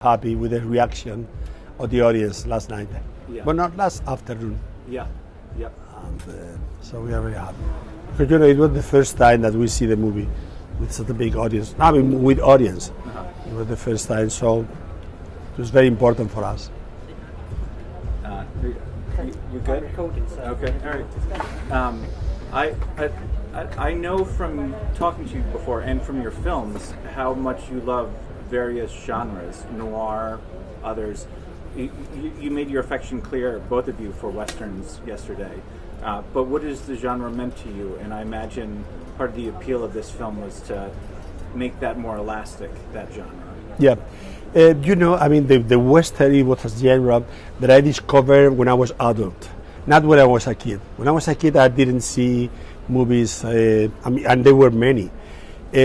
happy with the reaction of the audience last night. Yeah. But not last afternoon. Yeah. Yep. And, so we are very happy. Because, it was the first time that we see the movie with such a big audience. I mean, with audience. It was the first time, so it was very important for us. You good? Okay, all right. I know from talking to you before and from your films how much you love various genres, noir, others. You made your affection clear, both of you, for Westerns yesterday. But what has the genre meant to you? And I imagine part of the appeal of this film was to make that more elastic, that genre. Yeah. The Western, it was a genre that I discovered when I was adult, not when I was a kid. When I was a kid, I didn't see movies, and there were many.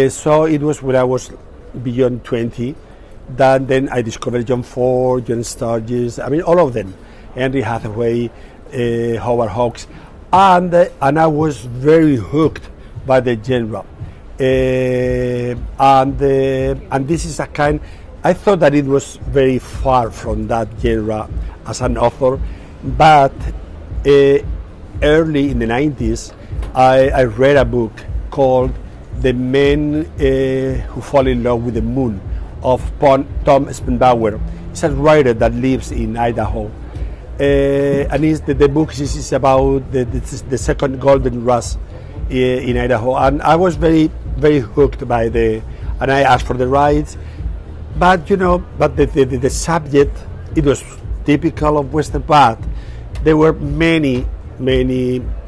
So it was when I was beyond 20 that then I discovered John Ford, John Sturges, all of them, Henry Hathaway, Howard Hawke, and I was very hooked by the genre. And this is a kind. I thought that it was very far from that genre as an author, but early in the 90s, I read a book called The Men Who Fall in Love with the Moon of Tom Spenbauer. It's a writer that lives in Idaho. And the book is about the second golden rush in Idaho. And I was very, very hooked by and I asked for the rights. But the subject, it was typical of Western, but there were many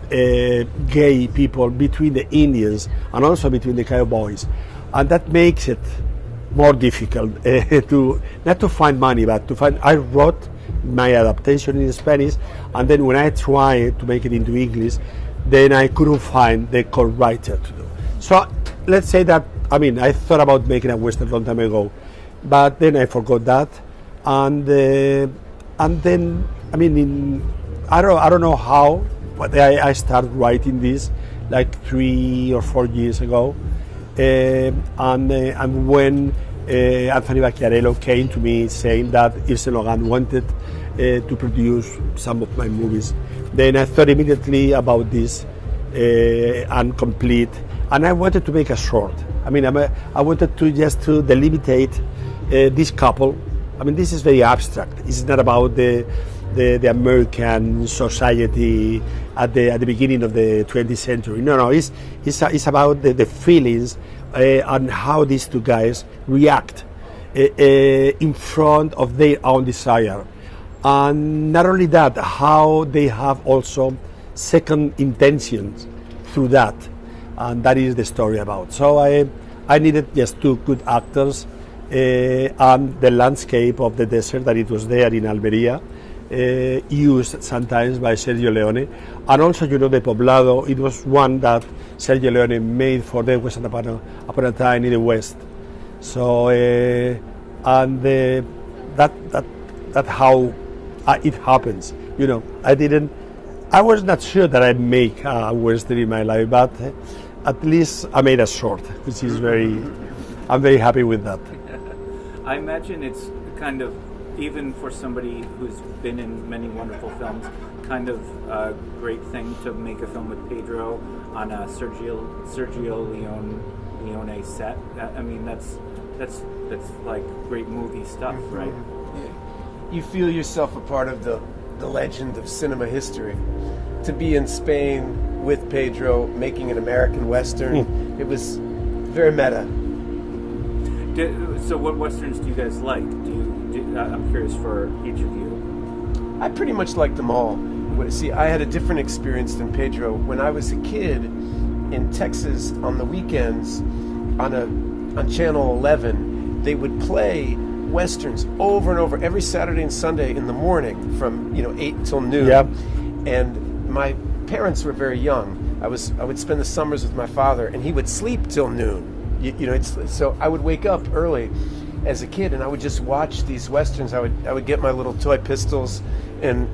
gay people between the Indians and also between the cowboys, and that makes it more difficult not to find money, but to find. I wrote my adaptation in Spanish, and then when I tried to make it into English, then I couldn't find the co-writer to do. So let's say that I thought about making a Western a long time ago, but then I forgot that, and then I don't know how, but I started writing this like 3 or 4 years ago, and when Anthony Vacchiarello came to me saying that Ilse Logan wanted to produce some of my movies, then I thought immediately about this and complete, and I wanted to make a short. I wanted to just to delimitate this couple. This is very abstract. It's not about the American society at the beginning of the 20th century. No, it's about the feelings and how these two guys react in front of their own desire. And not only that, how they have also second intentions through that. And that is the story about. So I needed just 2 good actors and the landscape of the desert that it was there in Almería, used sometimes by Sergio Leone, and also the Poblado. It was one that Sergio Leone made for the Western upon a time in the West. So that's how it happens. I was not sure that I'd make a Western in my life, but at least I made a short, which is I'm very happy with that. I imagine it's kind of, even for somebody who's been in many wonderful films, kind of a great thing to make a film with Pedro on a Sergio Leone set. That's like great movie stuff, right? Yeah. You feel yourself a part of the legend of cinema history. To be in Spain with Pedro making an American Western, it was very meta. So what Westerns do you guys like? I'm curious for each of you. I pretty much like them all. See, I had a different experience than Pedro. When I was a kid in Texas on the weekends, on Channel 11, they would play Westerns over and over every Saturday and Sunday in the morning from 8 until noon. Yep. And my parents were very young. I would spend the summers with my father, and he would sleep till noon. So I would wake up early as a kid, and I would just watch these Westerns. I would get my little toy pistols and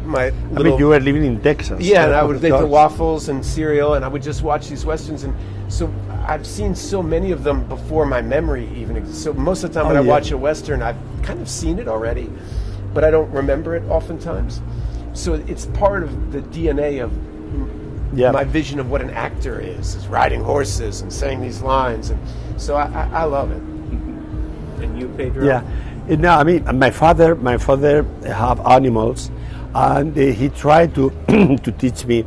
my little... you were living in Texas. Yeah, and I would make the waffles and cereal, and I would just watch these Westerns. And so I've seen so many of them before my memory even exists. So most of the time when I watch a Western, I've kind of seen it already, but I don't remember it oftentimes. So it's part of the DNA of my vision of what an actor is riding horses and saying these lines, and so I love it. And you, Pedro? Yeah, no, I mean, my father have animals, and he tried to to teach me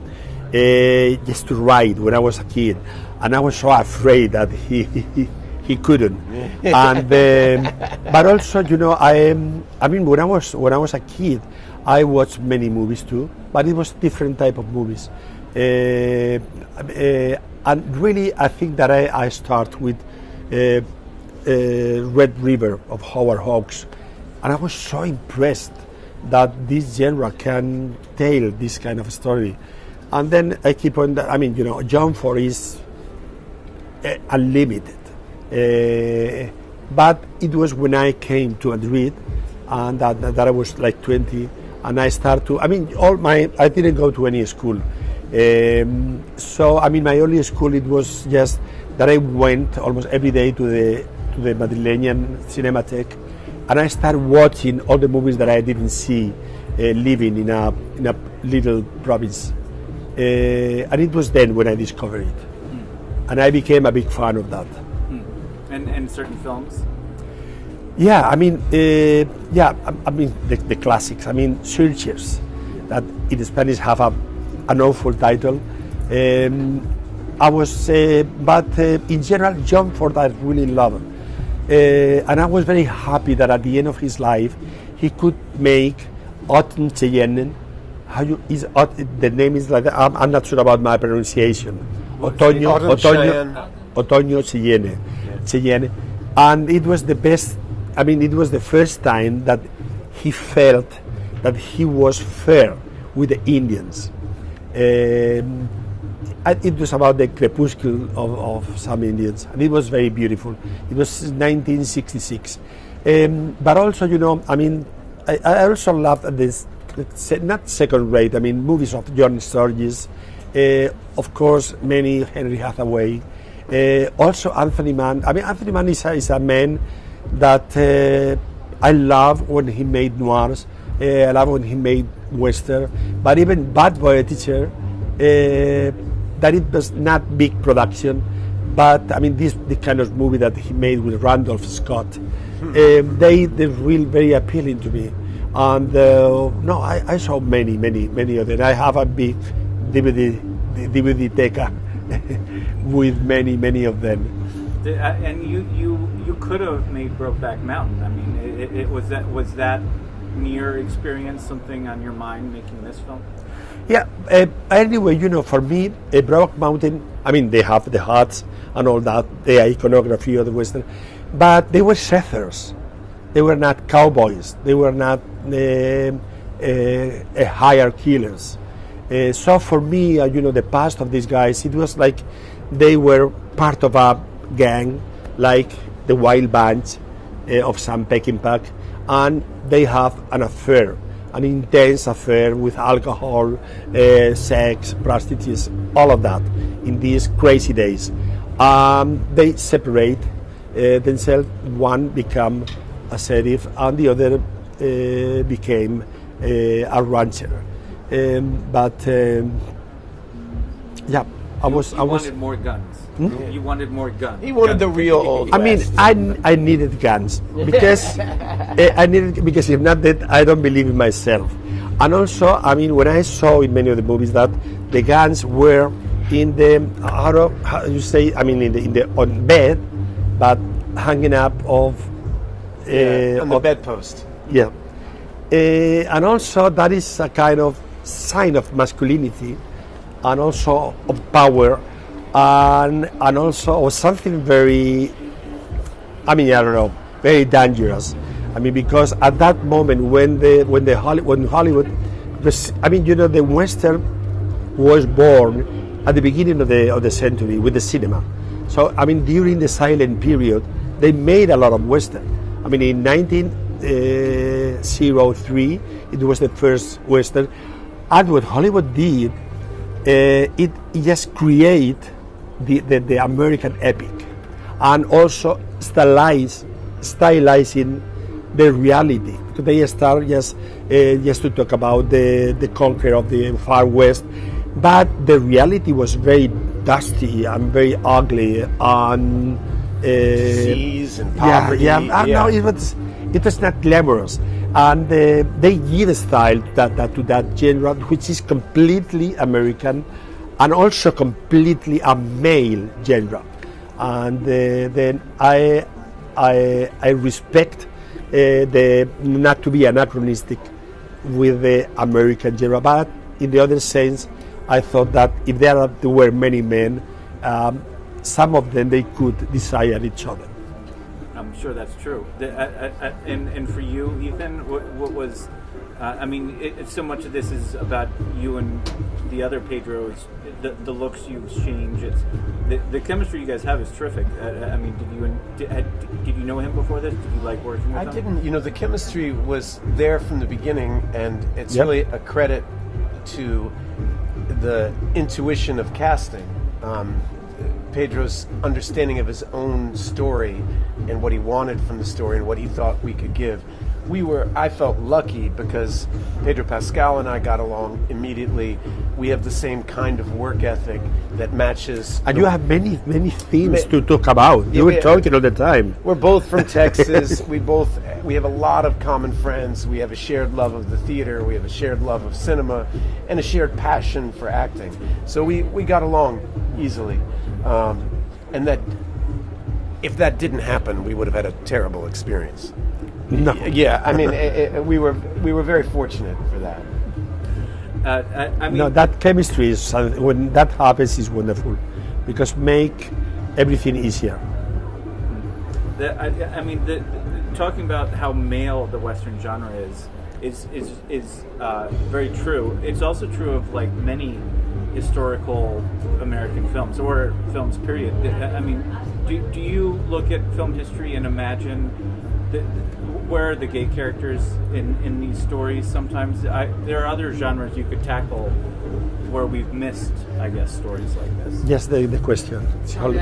just to ride when I was a kid, and I was so afraid that he couldn't. And but also, you know, I mean, when I was a kid, I watched many movies too, but it was different type of movies. And really, I think that I start with Red River of Hawke, and I was so impressed that this genre can tell this kind of story. And then I keep on. I mean, you know, John Ford is unlimited. But it was when I came to Madrid, and that I was like 20, and I started to. I mean, I didn't go to any school. So I mean, my only school, it was just that I went almost every day to the Madrileñan Cinematheque, and I started watching all the movies that I didn't see living in a little province, and it was then when I discovered it, and I became a big fan of that. And certain films. Yeah, I mean, I mean the classics. I mean, RUSHES, that in Spanish have an awful title. But in general, John Ford I really love, and I was very happy that at the end of his life, he could make Autumn Cheyenne. The name is like that. I'm not sure about my pronunciation. Otoño Cheyenne. Cheyenne, and it was the best. I mean, it was the first time that he felt that he was fair with the Indians. It was about the crepuscle of some Indians, and it was very beautiful. It was 1966, but also, you know, I mean, I also loved this, not second rate. I mean, movies of John Sturges, of course, many Henry Hathaway. Also Anthony Mann. I mean, Anthony Mann is a man that I love when he made noirs. I love when he made western. But even Bad Boy Teacher, that it was not big production, but I mean, the kind of movie that he made with Randolph Scott, they're really very appealing to me. And no, I saw many of them. I have a big DVD teca with many of them. And you could have made Brokeback Mountain. I mean, was that near experience something on your mind making this film? Yeah. Anyway, you know, for me, Brokeback Mountain. I mean, they have the huts and all that, the iconography of the Western, but they were settlers. They were not cowboys. They were not hired killers. So for me, you know, the past of these guys, it was like they were part of a gang, like the Wild Bunch of Sam Peckinpah, and they have an affair, an intense affair with alcohol, sex, prostitutes, all of that in these crazy days. They separate themselves. One become a sheriff, and the other became a rancher. Yeah, I was. Wanted more guns. You wanted more guns. He wanted the real old West. I mean, I needed guns because because if not that, I don't believe in myself. And also, I mean, when I saw in many of the movies that the guns were in the how you say? I mean, in the on bed, but hanging up on the bedpost. Yeah, and also that is a kind of sign of masculinity, and also of power, and also of something very, I mean, I don't know, very dangerous. I mean, because at that moment when Hollywood was, I mean, you know, the Western was born at the beginning of the century with the cinema. So I mean, during the silent period, they made a lot of Western. I mean, in 1903, it was the first Western. And what Hollywood did, it just create the American epic, and also stylizing the reality. They start just to talk about the conquer of the Far West, but the reality was very dusty and very ugly and disease and poverty. No, it was not glamorous, and they give a style to that genre, which is completely American, and also completely a male genre. And then I respect the not to be anachronistic with the American genre, but in the other sense, I thought that if there were many men, some of them they could desire each other. I'm sure that's true. And for you, Ethan, what was? I mean, so much of this is about you and the other Pedros. The looks you exchange. It's the chemistry you guys have is terrific. I mean, did you know him before this? Did you like working with him? I didn't. You know, the chemistry was there from the beginning, and it's really a credit to the intuition of casting. Pedro's understanding of his own story and what he wanted from the story and what he thought we could give. I felt lucky because Pedro Pascal and I got along immediately. We have the same kind of work ethic that matches. And you have many themes to talk about. You were talking all the time. We're both from Texas. We have a lot of common friends. We have a shared love of the theater. We have a shared love of cinema and a shared passion for acting. So we got along easily. And that if that didn't happen, we would have had a terrible experience. No. Yeah, I mean, we were very fortunate for that. I mean, no, that chemistry is when that happens is wonderful, because make everything easier. Talking about how male the Western genre is very true. It's also true of like many historical American films or films. Period. I mean, do you look at film history and imagine where are the gay characters in these stories? Sometimes there are other genres you could tackle where we've missed, I guess, stories like this. Yes, the question. Sorry,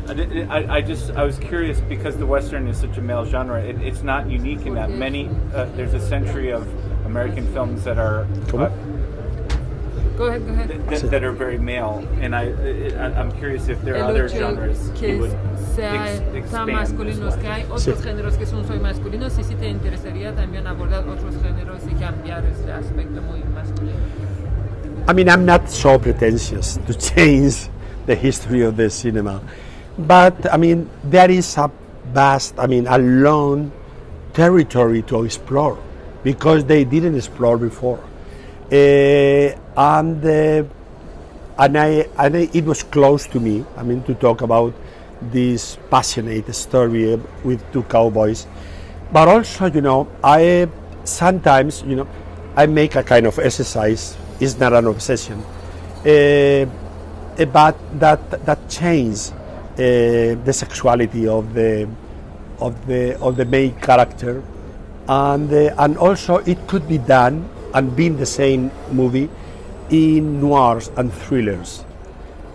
I was curious because the Western is such a male genre. It's not unique in that many. There's a century of American films that are. Go ahead. That are very male, and I'm curious if there are other genres you would tan masculinos, que hay otros géneros que son masculinos, y si te interesaría también abordar otros géneros y cambiar este aspecto muy masculino. I mean, I'm not so pretentious to change the history of the cinema, but I mean, there is a long territory to explore because they didn't explore before. And it was close to me. I mean, to talk about this passionate story with two cowboys, but also, I sometimes, I make a kind of exercise. It's not an obsession, but that change the sexuality of the main character, and also it could be done and be in the same movie in noirs and thrillers.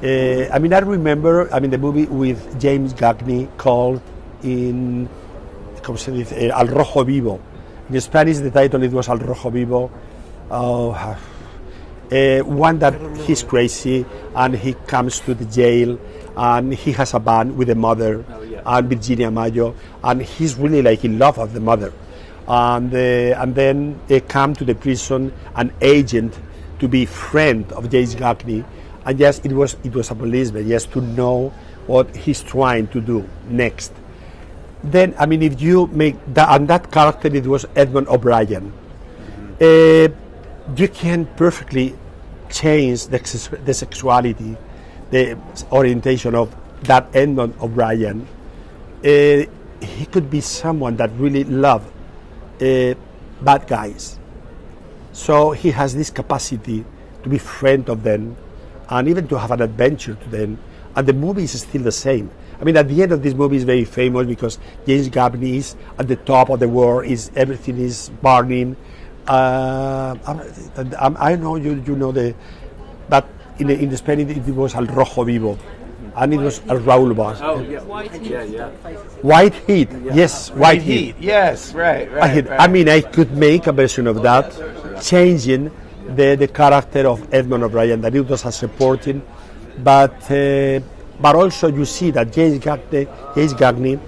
I remember the movie with James Gagney called Al Rojo Vivo. In Spanish, the title it was Al Rojo Vivo. One that he's crazy and he comes to the jail and he has a band with the mother and Virginia Mayo, and he's really like in love of the mother. And then they come to the prison, an agent to be friend of James Gagney, and yes, it was a policeman, yes, to know what he's trying to do next. Then, if you make that, and that character, it was Edmund O'Brien. You can perfectly change the sexuality, the orientation of that Edmund O'Brien. He could be someone that really loved bad guys. So he has this capacity to be friend of them and even to have an adventure to them. And the movie is still the same. At the end of this movie is very famous because James Gagney is at the top of the world, everything is burning. I know you know but in the Spanish it was Al Rojo Vivo. and it was a Raúl Bosch. Oh, yeah. White Heat. Yeah. White Heat, yes, White Heat. Yes, right. I mean, I could make a version of that, changing the character of Edmond O'Brien, that it was a supporting, but also you see that James Gagne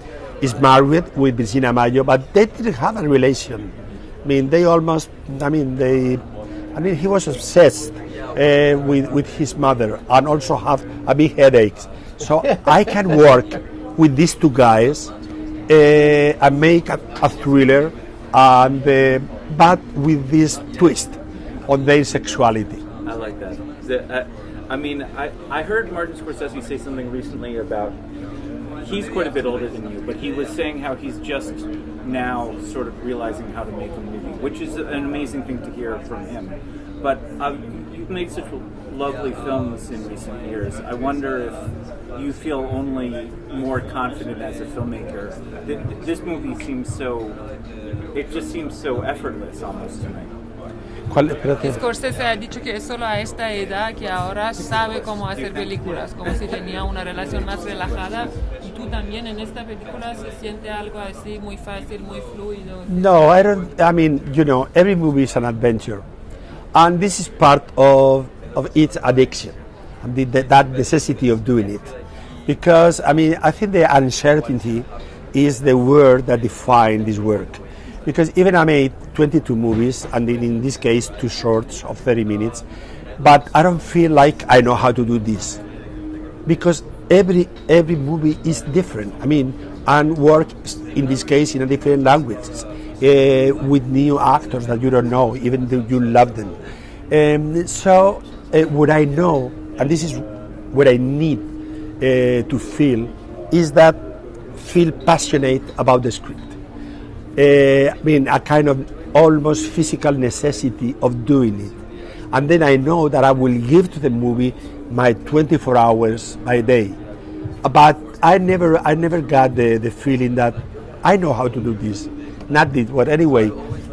is married with Virginia Mayo, but they didn't have a relation. I mean, he was obsessed with his mother and also have a big headaches. So I can work with these two guys and make a thriller, and but with this twist on their sexuality. I like that. I heard Martin Scorsese say something recently about, he's quite a bit older than you, but he was saying how he's just now sort of realizing how to make a movie, which is an amazing thing to hear from him. But you've made such lovely films in recent years. I wonder if you feel only more confident as a filmmaker. This movie seems it just seems so effortless almost to me. Scorsese ha dicho que es solo a esta edad que ahora sabe cómo hacer películas, como si tenía una relación más relajada. Y tú también en esta película se siente algo así muy fácil, muy fluido. No, I don't. I mean, every movie is an adventure, and this is part of its addiction, and that necessity of doing it. Because I think the uncertainty is the word that defines this work. Because even I made 22 movies, and in this case 2 shorts of 30 minutes, but I don't feel like I know how to do this, because every movie is different. And work in this case in a different languages, with new actors that you don't know, even though you love them. So what I know, and this is what I need to feel, is that feel passionate about the script. A kind of almost physical necessity of doing it, and then I know that I will give to the movie my 24 hours by day. But I never got the feeling that I know how to do this. Not this, but anyway,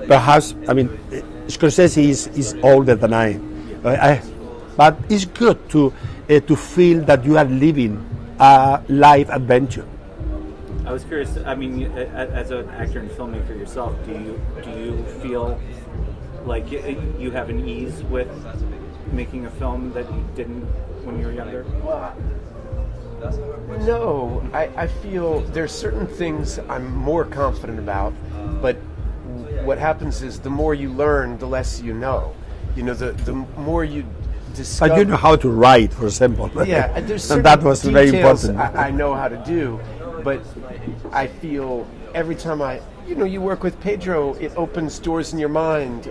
perhaps Scorsese is older than I. But it's good to feel that you are living a life adventure. I was curious. As an actor and filmmaker yourself, do you feel like you have an ease with making a film that you didn't when you were younger? No, I feel there's certain things I'm more confident about, but what happens is the more you learn, the less you know. The more you discover. But you know how to write, for example. Yeah, there's certain and that was very important. I know how to do, but I feel every time you work with Pedro, it opens doors in your mind.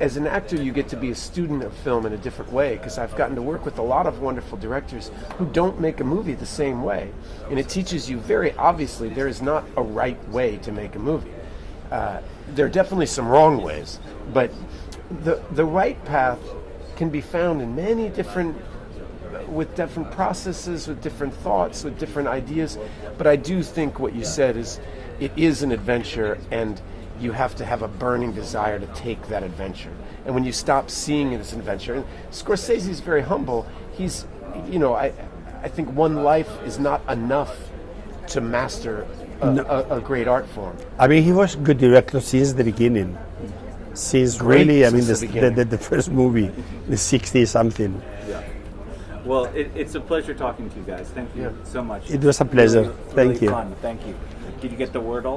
As an actor, you get to be a student of film in a different way, because I've gotten to work with a lot of wonderful directors who don't make a movie the same way. And it teaches you very obviously there is not a right way to make a movie. There are definitely some wrong ways, but the right path can be found in many with different processes, with different thoughts, with different ideas. But I do think what you said is, it is an adventure, and you have to have a burning desire to take that adventure. And when you stop seeing it as an adventure, and Scorsese is very humble, he's, I think one life is not enough to master a great art form. He was a good director since the beginning. Since really, the first movie, the 60-something. Yeah. Well, it's a pleasure talking to you guys. Thank you so much. It was a pleasure. Really Thank you. Fun. Thank you. Did you get the word all?